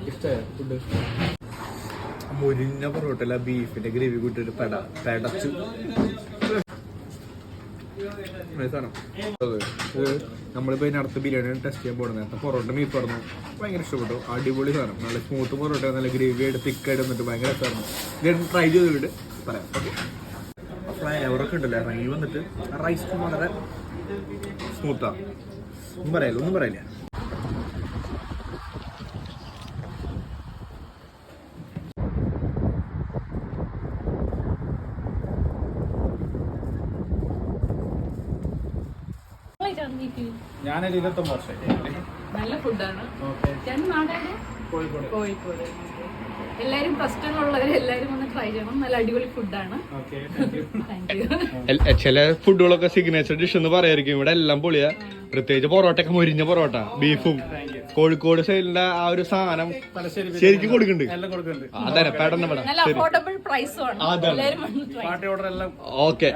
ഇഷ്ടമായ ഫുഡ്? മുരിഞ്ഞ പൊറോട്ടല്ല, ബീഫിന്റെ ഗ്രേവി കൂട്ടിട്ട് പെടച്ചു സാധനം. നമ്മളിപ്പോ ഇതിനടുത്ത് ബിരിയാണി ടെസ്റ്റ് ചെയ്യാൻ പോകുന്നത്. നേരത്തെ പൊറോട്ട ബീഫ് പറഞ്ഞു, ഭയങ്കര ഇഷ്ടപ്പെട്ടു. അടിപൊളി സാധനം, നല്ല സ്മൂത്ത് പൊറോട്ട, നല്ല ഗ്രേവി ആയിട്ട് തിക്കായിട്ട് വന്നിട്ട് ഭയങ്കര രസമായിരുന്നു. ഇത് ട്രൈ ചെയ്തിട്ട് പറയാം. ഓക്കെ, ഫ്ലേവറൊക്കെ ഉണ്ടല്ലേ ഇറങ്ങി വന്നിട്ട്. റൈസ് വളരെ സ്മൂത്താ, ഒന്നും പറയില്ല. ഞാനൊരു 29 വർഷമായി. നല്ല ഫുഡാണ്. കോഴിക്കോട്. എല്ലാരും പ്രശ്നങ്ങളുള്ളവർ എല്ലാരും ഒന്ന് ട്രൈ ചെയ്യണം. നല്ല അടിപൊളി ഫുഡാണ്. ചില ഫുഡുകളൊക്കെ സിഗ്നേച്ചർ ഡിഷ് എന്ന് പറയായിരിക്കും, ഇവിടെ എല്ലാം പൊളിയാ. പ്രത്യേകിച്ച് പൊറോട്ടയൊക്കെ മുരിഞ്ഞ പൊറോട്ട, ബീഫും കോഴിക്കോട് സൈഡിന്റെ ആ ഒരു സാധനം ശരിക്കും കൊടുക്കുന്നുണ്ട്. അതെ, പെട്ടെന്ന് നല്ല അഫോർഡബിൾ പ്രൈസും ആണ്. ഓക്കെ.